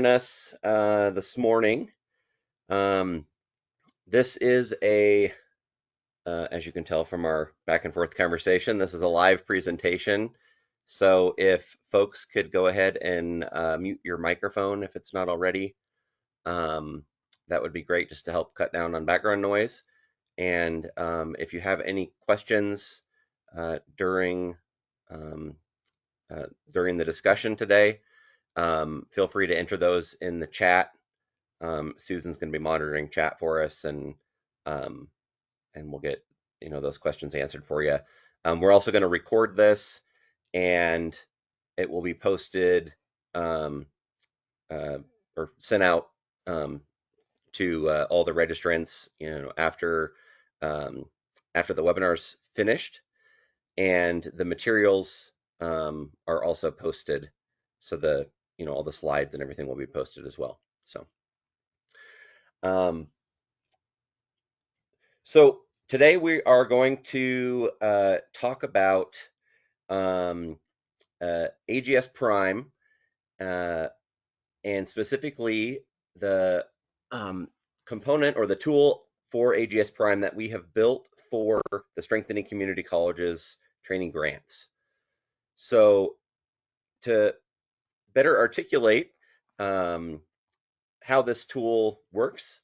us this morning. This is as you can tell from our back and forth conversation, this is a live presentation. So if folks could go ahead and mute your microphone if it's not already, that would be great just to help cut down on background noise. And if you have any questions during the discussion today, feel free to enter those in the chat. Susan's going to be monitoring chat for us, and we'll get those questions answered for you. We're also going to record this, and it will be posted or sent out to all the registrants, after the webinar's finished, and the materials are also posted. So all the slides and everything will be posted as well. So today we are going to talk about AGS Prime, and specifically the component or the tool for AGS Prime that we have built for the Strengthening Community Colleges training grants. So to better articulate how this tool works,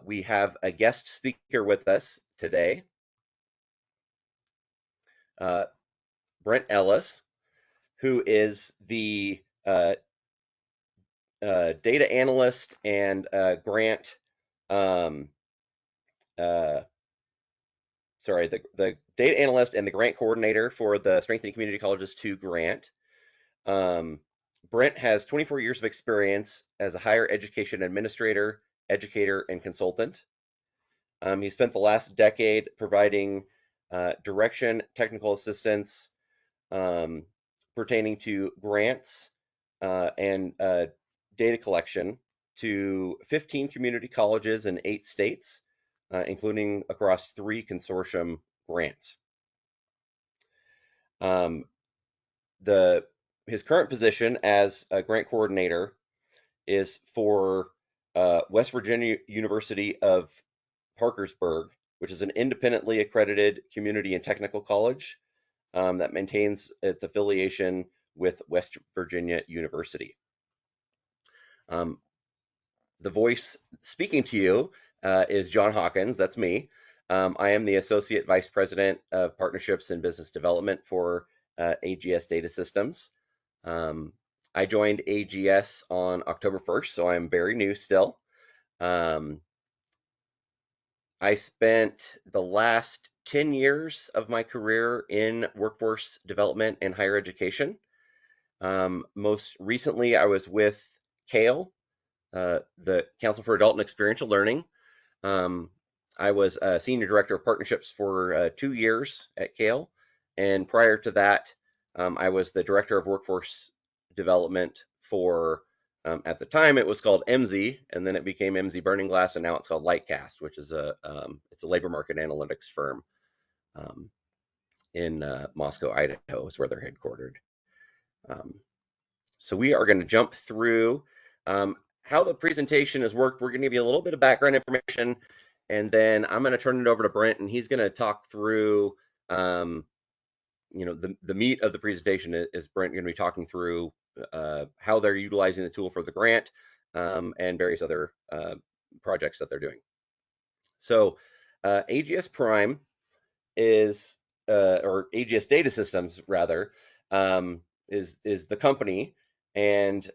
we have a guest speaker with us today, Brent Ellis, who is the data analyst and grant, the data analyst and the grant coordinator for the Strengthening Community Colleges 2 grant. Brent has 24 years of experience as a higher education administrator, educator, and consultant. He spent the last decade providing direction, technical assistance pertaining to grants and data collection to 15 community colleges in 8 states, including across 3 consortium grants. His current position as a grant coordinator is for West Virginia University of Parkersburg, which is an independently accredited community and technical college that maintains its affiliation with West Virginia University. The voice speaking to you is John Hawkins. That's me. I am the Associate Vice President of Partnerships and Business Development for AGS Data Systems. I joined AGS on October 1st, so I'm very new still. I spent the last 10 years of my career in workforce development and higher education. Most recently, I was with CALE, the Council for Adult and Experiential Learning. I was a Senior Director of Partnerships for 2 years at CALE, and prior to that, I was the Director of Workforce Development for, at the time it was called MZ, and then it became MZ Burning Glass, and now it's called Lightcast, which is it's a labor market analytics firm in Moscow, Idaho, is where they're headquartered. So we are going to jump through how the presentation has worked. We're going to give you a little bit of background information, and then I'm going to turn it over to Brent, and he's going to talk through, the meat of the presentation is Brent going to be talking through how they're utilizing the tool for the grant and various other projects that they're doing. So AGS Prime is, or AGS Data Systems rather, is the company, and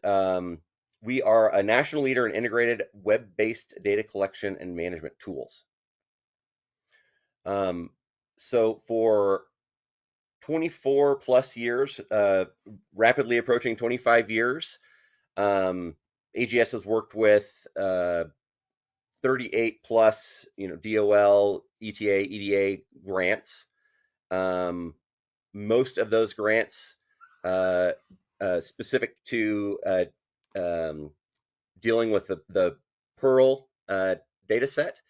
we are a national leader in integrated web-based data collection and management tools. So for 24 plus years, rapidly approaching 25 years, AGS has worked with 38 plus, DOL, ETA, EDA grants. Most of those grants specific to dealing with the Pearl data set,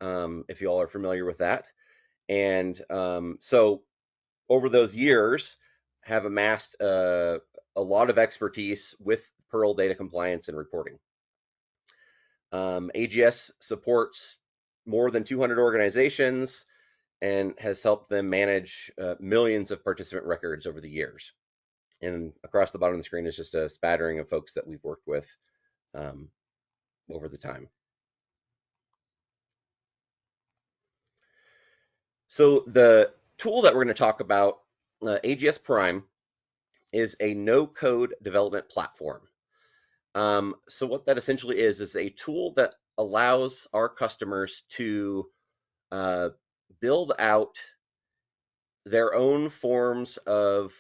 if you all are familiar with that. And so over those years, have amassed a lot of expertise with Pearl data compliance and reporting. AGS supports more than 200 organizations and has helped them manage millions of participant records over the years. And across the bottom of the screen is just a spattering of folks that we've worked with over the time. So the tool that we're going to talk about, AGS Prime, is a no-code development platform. So what that essentially is a tool that allows our customers to build out their own forms of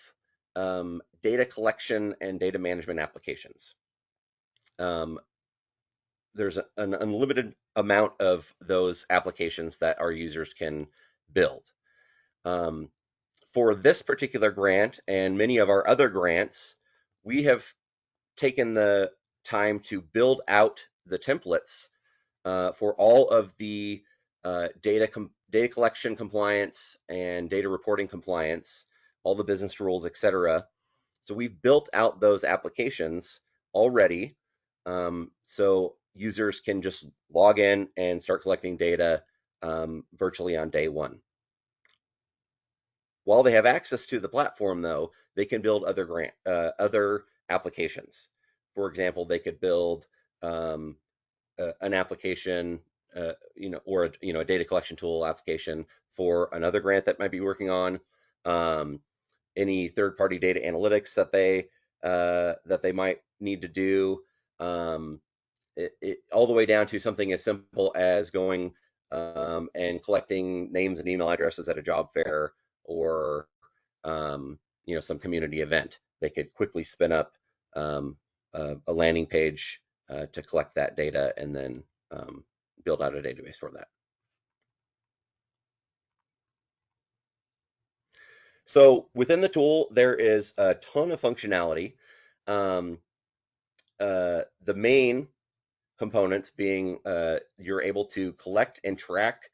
data collection and data management applications. There's an unlimited amount of those applications that our users can build. For this particular grant and many of our other grants, we have taken the time to build out the templates for all of the data collection compliance and data reporting compliance, all the business rules, etc. So we've built out those applications already, so users can just log in and start collecting data virtually on day one. While they have access to the platform, though, they can build other applications. For example, they could build an application, or a data collection tool application for another grant that might be working on, any third-party data analytics that they might need to do, all the way down to something as simple as going and collecting names and email addresses at a job fair or some community event. They could quickly spin up a landing page to collect that data and then build out a database for that. So within the tool, there is a ton of functionality. The main components being you're able to collect and track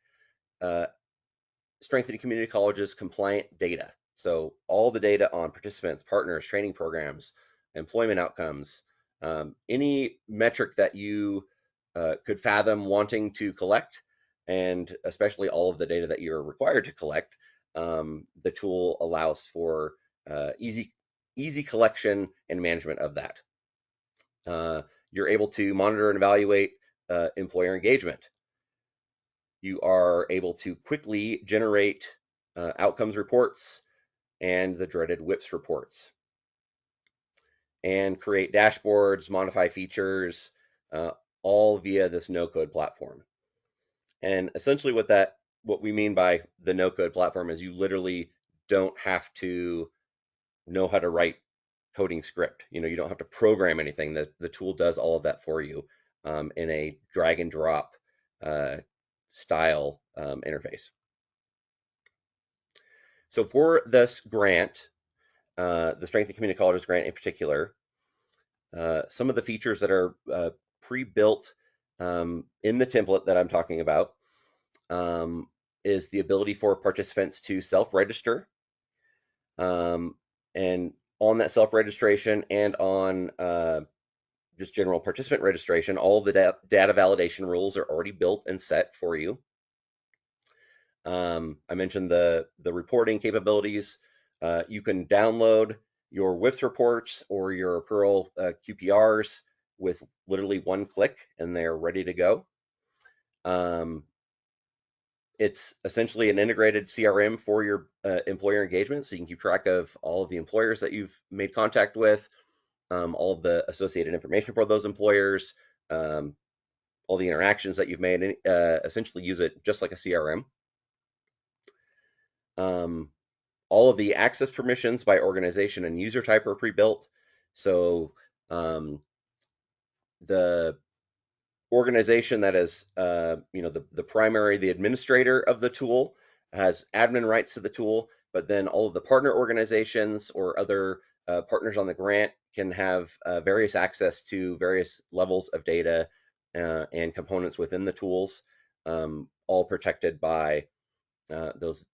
Strengthening Community College's compliant data. So all the data on participants, partners, training programs, employment outcomes, any metric that you could fathom wanting to collect, and especially all of the data that you're required to collect, the tool allows for easy collection and management of that. You're able to monitor and evaluate employer engagement. You are able to quickly generate outcomes reports and the dreaded WIPS reports, and create dashboards, modify features, all via this no-code platform. And essentially what we mean by the no-code platform is you literally don't have to know how to write coding script. You don't have to program anything. The tool does all of that for you in a drag and drop style interface. So for this grant, the Strengthening Community Colleges grant in particular, some of the features that are pre-built in the template that I'm talking about is the ability for participants to self-register, and on that self-registration and on just general participant registration, all the data validation rules are already built and set for you. I mentioned the reporting capabilities. You can download your WIPS reports or your Pearl QPRs with literally one click, and they're ready to go. It's essentially an integrated CRM for your employer engagement, so you can keep track of all of the employers that you've made contact with, all of the associated information for those employers, all the interactions that you've made, and essentially use it just like a CRM. All of the access permissions by organization and user type are pre-built. So the organization that is, the administrator of the tool has admin rights to the tool, but then all of the partner organizations or other partners on the grant can have various access to various levels of data and components within the tools, all protected by those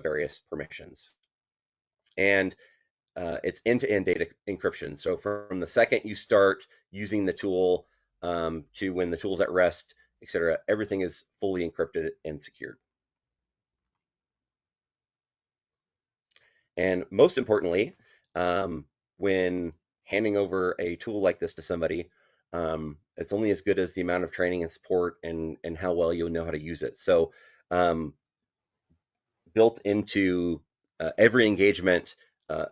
various permissions. And it's end-to-end data encryption. So from the second you start using the tool to when the tool's at rest, etc., everything is fully encrypted and secured. And most importantly, when handing over a tool like this to somebody, it's only as good as the amount of training and support and how well you know how to use it. So built into every engagement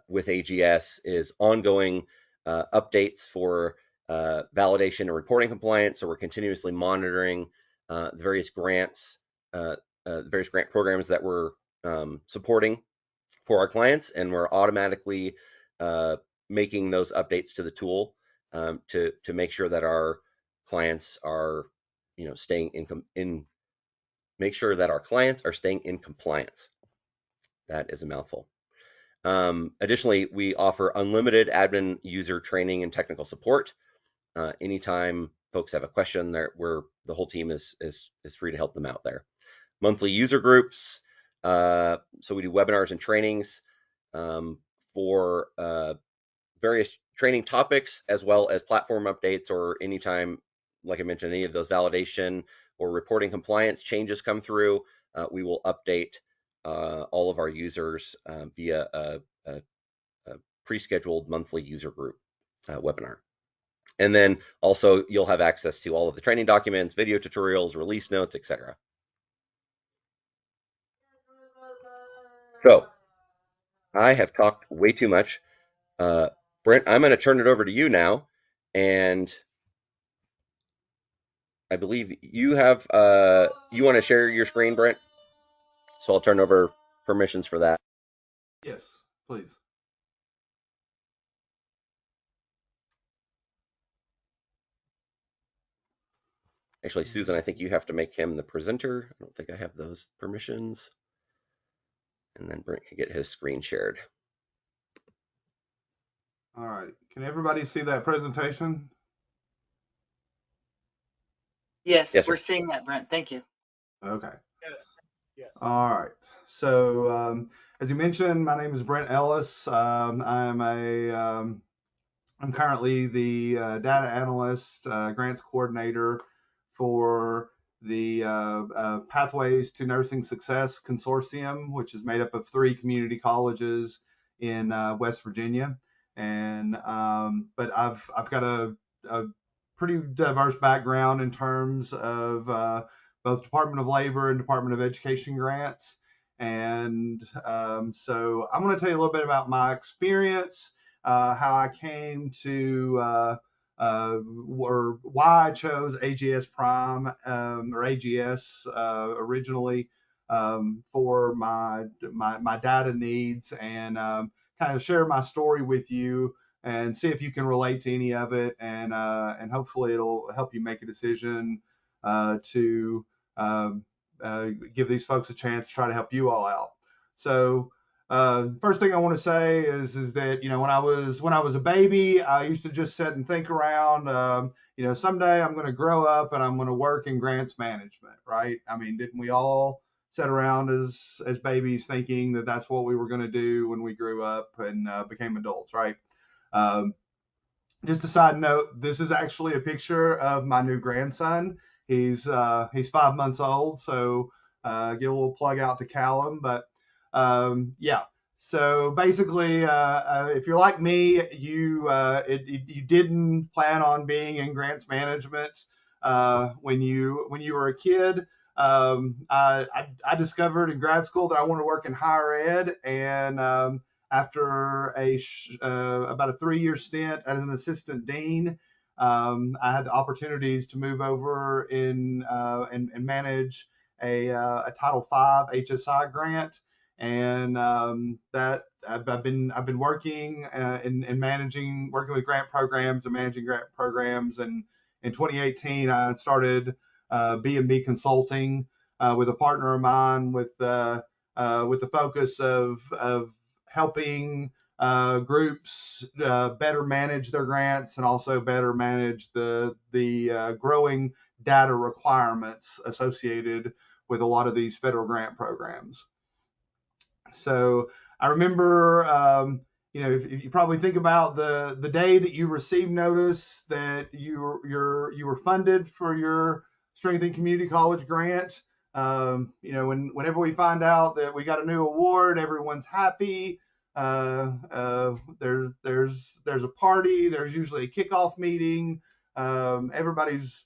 with AGS is ongoing updates for validation and reporting compliance. So we're continuously monitoring the various grants, various grant programs that we're supporting for our clients, and we're automatically making those updates to the tool to make sure that our clients are, staying make sure that our clients are staying in compliance. That is a mouthful. Additionally, we offer unlimited admin user training and technical support. Anytime folks have a question, the whole team is free to help them out there. Monthly user groups. So we do webinars and trainings for various training topics, as well as platform updates, or anytime, like I mentioned, any of those validation or reporting compliance changes come through, we will update all of our users via a pre-scheduled monthly user group webinar. And then also you'll have access to all of the training documents, video tutorials, release notes, etc. So I have talked way too much. Brent, I'm going to turn it over to you now, and I believe you have you want to share your screen, Brent? So I'll turn over permissions for that. Yes, please. Actually, Susan, I think you have to make him the presenter. I don't think I have those permissions. And then Brent can get his screen shared. All right. Can everybody see that presentation? Yes, Yes, we're sir. seeing that, Brent. Thank you. Okay. Yes. Yes. All right. So, as you mentioned, my name is Brent Ellis. I'm currently the data analyst, grants coordinator for the Pathways to Nursing Success Consortium, which is made up of 3 community colleges in West Virginia. And but I've got a pretty diverse background in terms of both Department of Labor and Department of Education grants. And so I'm going to tell you a little bit about my experience, how I came to or why I chose AGS Prime or AGS originally for my data needs, and kind of share my story with you and see if you can relate to any of it, and hopefully it'll help you make a decision to give these folks a chance to try to help you all out. So first thing I want to say is that when I was a baby, I used to just sit and think around. Someday I'm going to grow up and I'm going to work in grants management, right? I mean, didn't we all sit around as babies thinking that that's what we were going to do when we grew up and became adults, right? Just a side note, this is actually a picture of my new grandson. He's 5 months old, so get a little plug out to Callum. But yeah, so basically, if you're like me, you didn't plan on being in grants management when you were a kid. I discovered in grad school that I wanted to work in higher ed, and after about a 3-year stint as an assistant dean, I had the opportunities to move over and manage a Title V HSI grant, and that I've been working in working with grant programs and managing grant programs. And in 2018, I started B&B Consulting with a partner of mine with the focus of helping groups better manage their grants and also better manage the growing data requirements associated with a lot of these federal grant programs. So I remember if you probably think about the day that you received notice that you were funded for your Strength and Community College grant. Whenever we find out that we got a new award, everyone's happy. There's a party. There's usually a kickoff meeting. Everybody's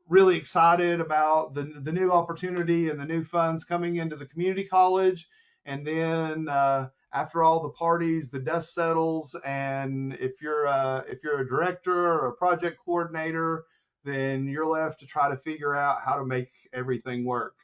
really excited about the new opportunity and the new funds coming into the community college. And then after all the parties, the dust settles, and if you're a director or a project coordinator, then you're left to try to figure out how to make everything work.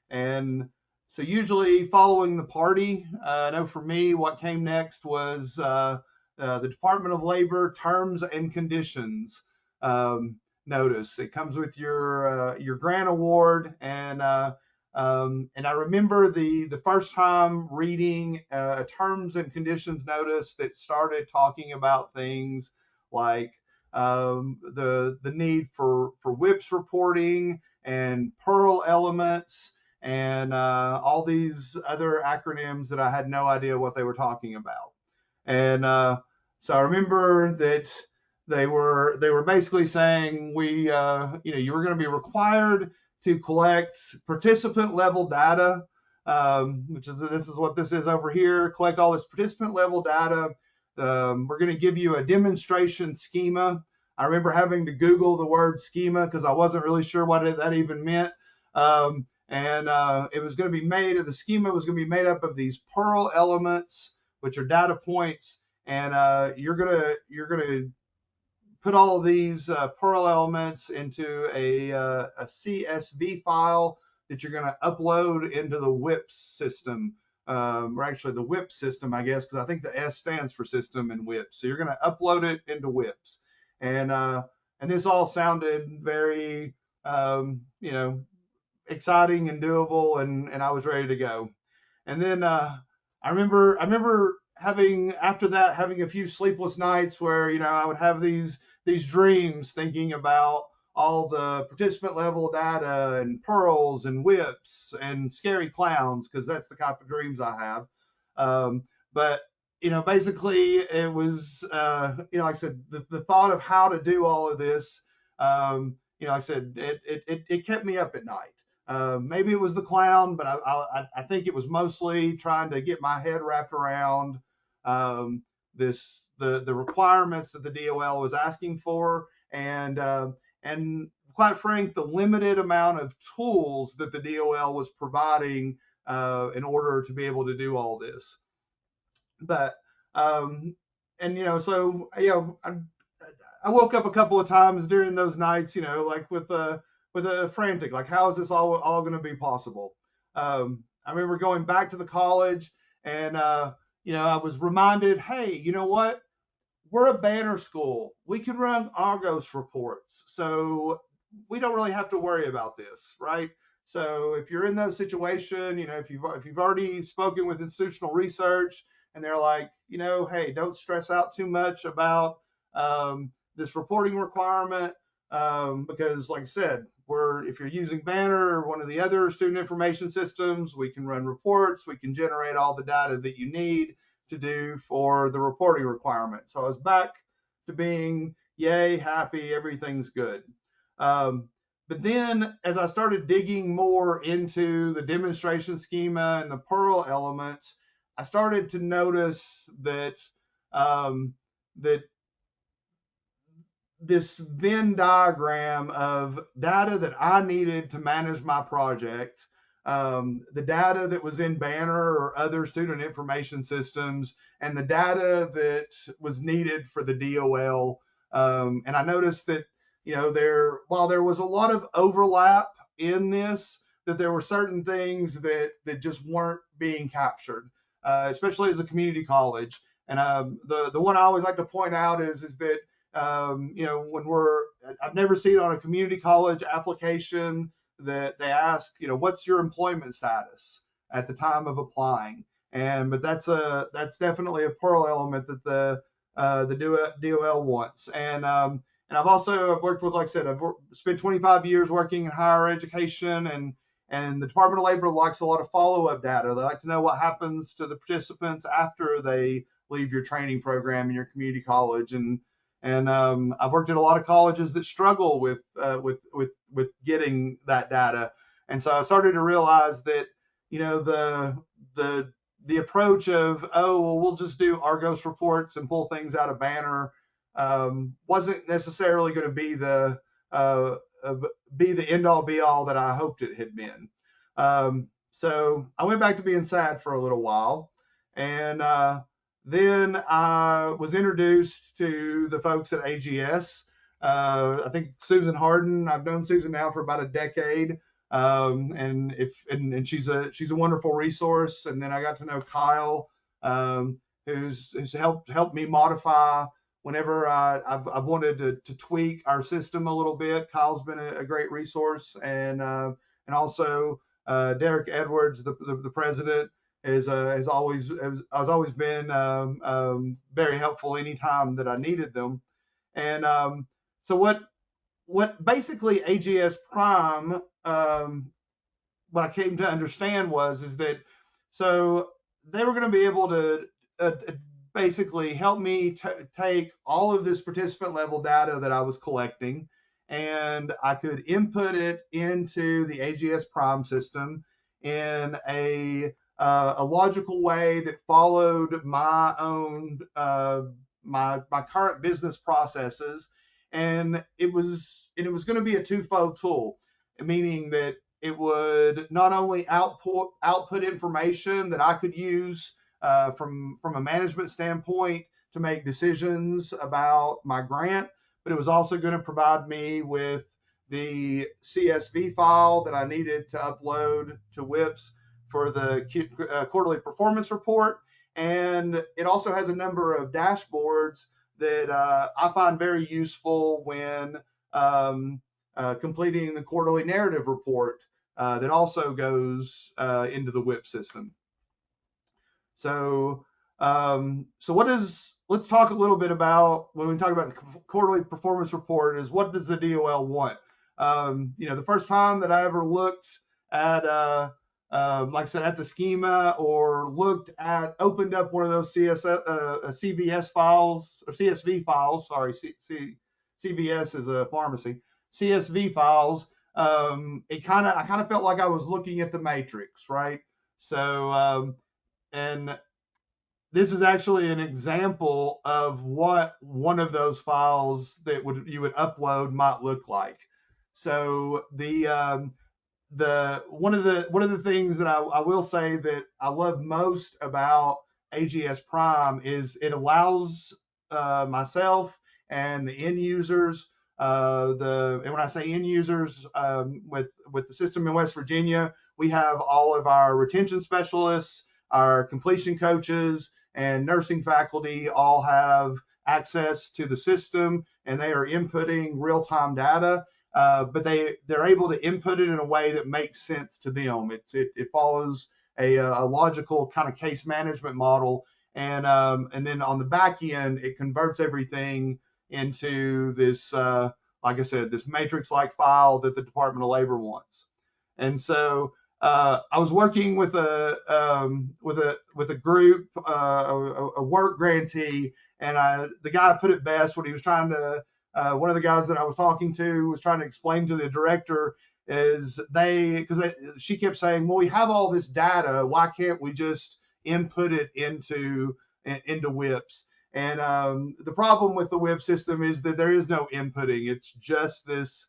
And so usually following the party, I know for me, what came next was the Department of Labor terms and conditions notice. It comes with your grant award, and I remember the first time reading a terms and conditions notice that started talking about things like the need for WIPS reporting and Pearl elements and all these other acronyms that I had no idea what they were talking about. And so I remember that they were basically saying you were going to be required to collect participant level data, this is what this is over here. Collect all this participant level data. We're going to give you a demonstration schema. I remember having to Google the word schema because I wasn't really sure what that even meant. It was going to be the schema was going to be made up of these Pearl elements, which are data points, and you're gonna put all of these Pearl elements into a CSV file that you're going to upload into the WIPS system, or actually the WIPS system, I guess, because I think the S stands for system in WIPS. So you're going to upload it into WIPS, and this all sounded very exciting and doable, and I was ready to go. And then I remember having a few sleepless nights where I would have these dreams thinking about all the participant level data and pearls and whips and scary clowns, because that's the type of dreams I have. But basically it was like I said, the thought of how to do all of this, like I said, it kept me up at night. Maybe it was the clown, but I think it was mostly trying to get my head wrapped around the requirements that the DOL was asking for, and quite frank, the limited amount of tools that the DOL was providing in order to be able to do all this. But so I woke up a couple of times during those nights, like with a frantic, like, how is this all going to be possible? I remember going back to the college, and I was reminded, hey, you know what? We're a banner school. We can run Argos reports, so we don't really have to worry about this, right? So if you're in that situation, if you've already spoken with institutional research and they're like, hey, don't stress out too much about this reporting requirement, because like I said, if you're using Banner or one of the other student information systems, we can run reports, we can generate all the data that you need to do for the reporting requirement. So I was back to being yay, happy, everything's good. But then as I started digging more into the demonstration schema and the Pearl elements, I started to notice that this Venn diagram of data that I needed to manage my project, the data that was in Banner or other student information systems, and the data that was needed for the DOL. And I noticed that, while there was a lot of overlap in this, that there were certain things that just weren't being captured, especially as a community college. And the one I always like to point out is that I've never seen on a community college application that they ask, what's your employment status at the time of applying? But that's definitely a Pearl element that the DOL wants. And I've worked with, like I said, I've spent 25 years working in higher education, And the Department of Labor likes a lot of follow-up data. They like to know what happens to the participants after they leave your training program in your community college. And I've worked at a lot of colleges that struggle with getting that data. And so I started to realize that, you know, the approach of, oh, well, we'll just do Argos reports and pull things out of Banner wasn't necessarily going to be the end all be all that I hoped it had been. So I went back to being sad for a little while, and then I was introduced to the folks at AGS. I think Susan Harden. I've known Susan now for about a decade, and she's a wonderful resource. And then I got to know Kyle, who's helped me modify whenever I've wanted to tweak our system a little bit. Kyle's been a great resource, and also Derek Edwards, the president, has always been very helpful anytime that I needed them. And so what basically AGS Prime, what I came to understand is that so they were going to be able to basically help me take all of this participant level data that I was collecting, and I could input it into the AGS Prime system in a logical way that followed my own my current business processes. And it was going to be a twofold tool, meaning that it would not only output information that I could use from a management standpoint to make decisions about my grant, but it was also going to provide me with the CSV file that I needed to upload to WIPS for the quarterly performance report. And it also has a number of dashboards that I find very useful when completing the quarterly narrative report that also goes into the WIP system. So let's talk a little bit about, when we talk about the quarterly performance report, is what does the DOL want? The first time that I ever looked at, like I said, at the schema, or opened up one of those CVS files, or CSV files, sorry, CVS is a pharmacy, CSV files, I kind of felt like I was looking at the matrix, right? So, and this is actually an example of what one of those files that you would upload might look like. So one of the things that I will say that I love most about AGS Prime is it allows myself and the end users, and when I say end users, with the system in West Virginia, we have all of our retention specialists, our completion coaches, and nursing faculty all have access to the system, and they are inputting real-time data. But they're able to input it in a way that makes sense to them. It follows a logical kind of case management model, and then on the back end, it converts everything into this, like I said, this matrix-like file that the Department of Labor wants. And so I was working with a group, a work grantee, and the guy put it best when he was trying to. One of the guys that I was talking to was trying to explain to the director because she kept saying, well, we have all this data, why can't we just input it into WIPS? And the problem with the WIP system is that there is no inputting. It's just this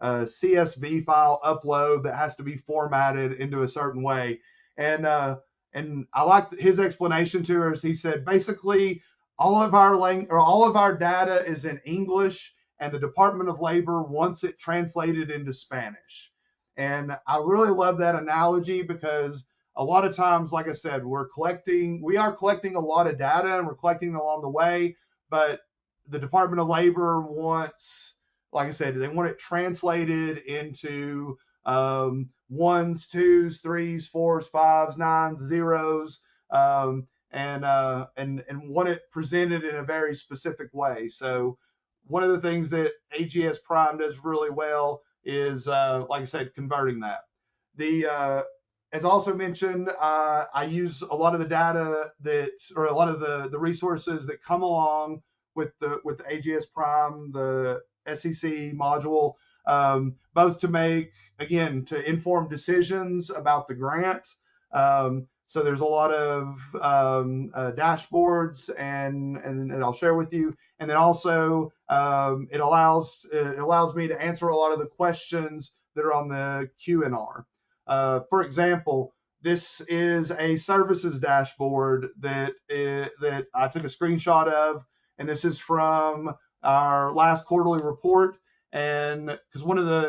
CSV file upload that has to be formatted into a certain way. And I liked his explanation to her. As he said, basically, all of our data is in English, and the Department of Labor wants it translated into Spanish. And I really love that analogy, because a lot of times, like I said, we are collecting a lot of data, and we're collecting along the way, but the Department of Labor wants, like I said, they want it translated into ones, twos, threes, fours, fives, nines, zeros, and want it presented in a very specific way. So one of the things that AGS Prime does really well is, like I said, converting that. As also mentioned, I use a lot of the data or a lot of the resources that come along with the AGS Prime, the SCC module, both to to inform decisions about the grant. So there's a lot of dashboards, and I'll share with you. And then also it allows me to answer a lot of the questions that are on the Q&R. For example, this is a services dashboard that I took a screenshot of, and this is from our last quarterly report. And because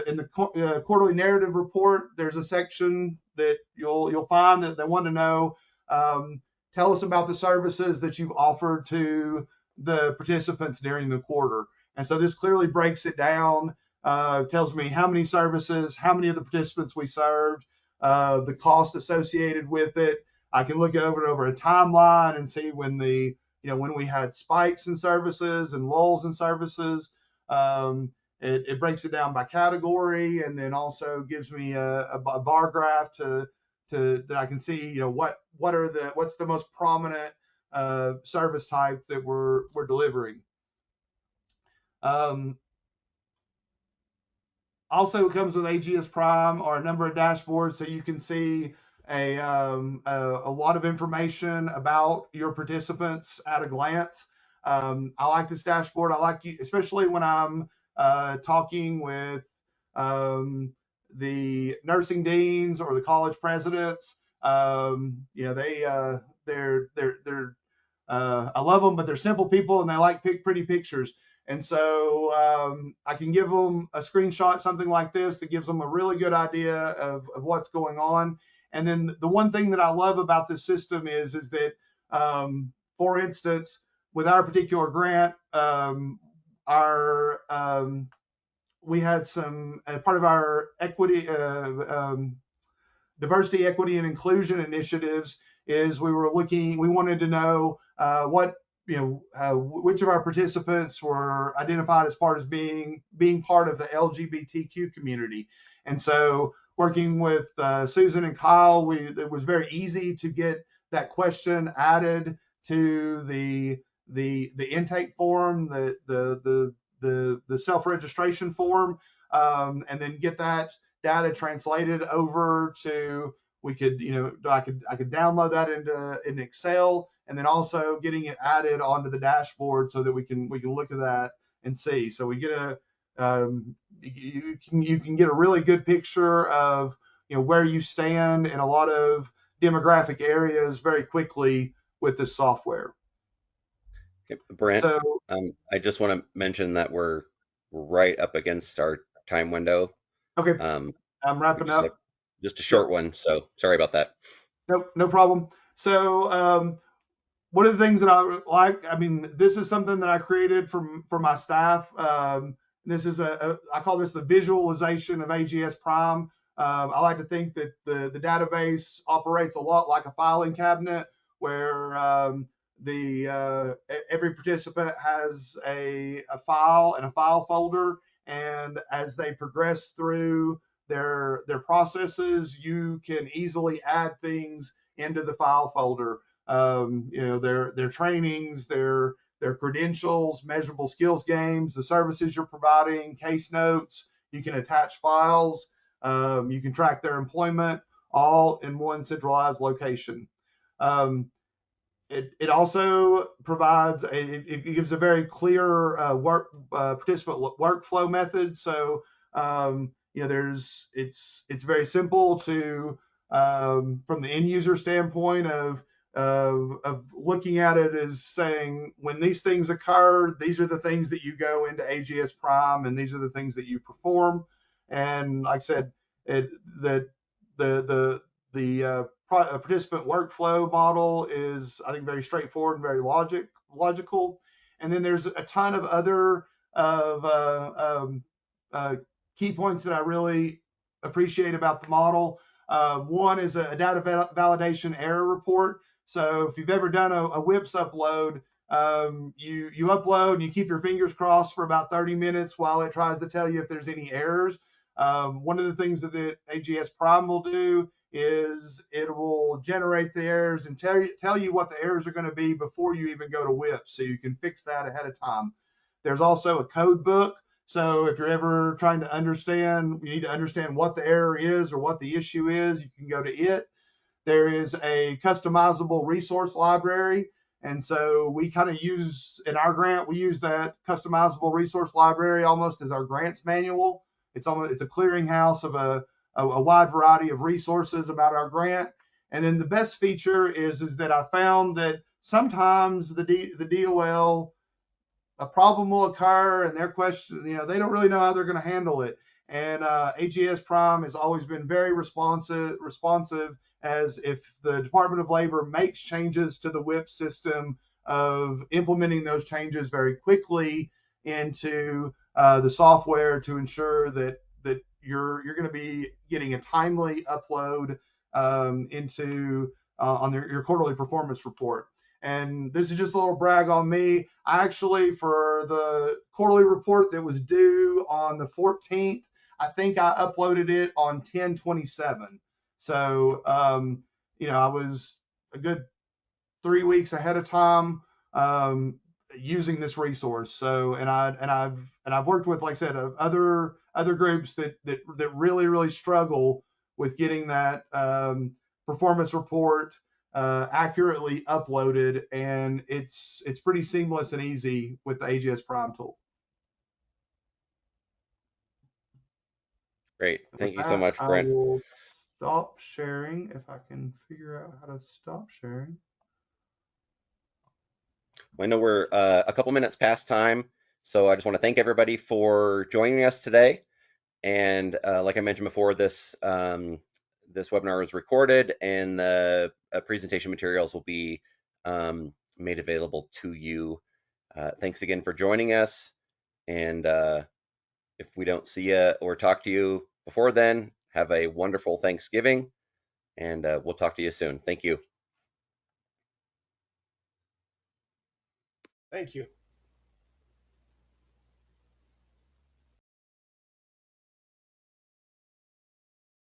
in the quarterly narrative report, there's a section that you'll find that they want to know, tell us about the services that you've offered to the participants during the quarter. And so this clearly breaks it down, tells me how many services, how many of the participants we served, the cost associated with it. I can look it over a timeline and see when when we had spikes in services and lulls in services. It breaks it down by category, and then also gives me a bar graph that I can see, what's the most prominent service type that we're delivering. Also, it comes with AGS Prime or a number of dashboards, so you can see a lot of information about your participants at a glance. I like this dashboard. I like you, especially when I'm talking with the nursing deans or the college presidents. I love them, but they're simple people and they like pretty pictures. And so I can give them a screenshot, something like this, that gives them a really good idea of what's going on. And then the one thing that I love about this system is that, for instance, with our particular grant, we had some, as part of our equity, diversity, equity, and inclusion initiatives, is we wanted to know which of our participants were identified as part of being part of the LGBTQ community. And so working with Susan and Kyle, it was very easy to get that question added to the intake form, the self-registration form, and then get that data translated over to, I could download that into Excel, and then also getting it added onto the dashboard so that we can look at that and see. So we get you can get a really good picture of where you stand in a lot of demographic areas very quickly with this software. Okay, Brent, So I just want to mention that we're right up against our time window. okay, I'm wrapping up. Just a short one, so sorry about that. Nope, no problem. So one of the things that I like, this is something that I created for my staff. This is I call this the visualization of AGS Prime. I like to think that the database operates a lot like a filing cabinet, where every participant has a file and a file folder, and as they progress through their processes, you can easily add things into the file folder. Their trainings, their credentials, measurable skills games, the services you're providing, case notes. You can attach files. You can track their employment, all in one centralized location. It also provides it gives a very clear participant workflow method. So it's very simple to from the end user standpoint of looking at it as saying, when these things occur, these are the things that you go into AGS Prime, and these are the things that you perform. And like I said, the participant workflow model is, I think, very straightforward and very logical. And then there's a ton of other key points that I really appreciate about the model. One is a data validation error report. So if you've ever done a WIPS upload, you upload and you keep your fingers crossed for about 30 minutes while it tries to tell you if there's any errors. One of the things that the AGS Prime will do is it will generate the errors and tell you what the errors are going to be before you even go to WIP, so you can fix that ahead of time. There's also a code book, so if you're ever trying to understand, you need to understand what the error is or what the issue is, you can go to it. There is a customizable resource library, and so we kind of use, in our grant, we use that customizable resource library almost as our grants manual. It's a clearinghouse of a wide variety of resources about our grant. And then the best feature is that I found that sometimes the DOL, a problem will occur and their question, they don't really know how they're going to handle it. And AGS Prime has always been very responsive, as if the Department of Labor makes changes to the WIP system, of implementing those changes very quickly into the software to ensure that you're going to be getting a timely upload into on your quarterly performance report. And this is just a little brag on me. I actually, for the quarterly report that was due on the 14th, I think I uploaded it on 10/27. So, I was a good 3 weeks ahead of time using this resource. So, and I've worked with, like I said, other groups that really struggle with getting that performance report accurately uploaded, and it's pretty seamless and easy with the AGS Prime tool. Great. With Thank you so that, much, I Brent. will stop sharing if I can figure out how to stop sharing. I know we're a couple minutes past time, so I just want to thank everybody for joining us today. And like I mentioned before, this webinar is recorded, and the presentation materials will be made available to you. Thanks again for joining us. And if we don't see you or talk to you before then, have a wonderful Thanksgiving, and we'll talk to you soon. Thank you. Thank you.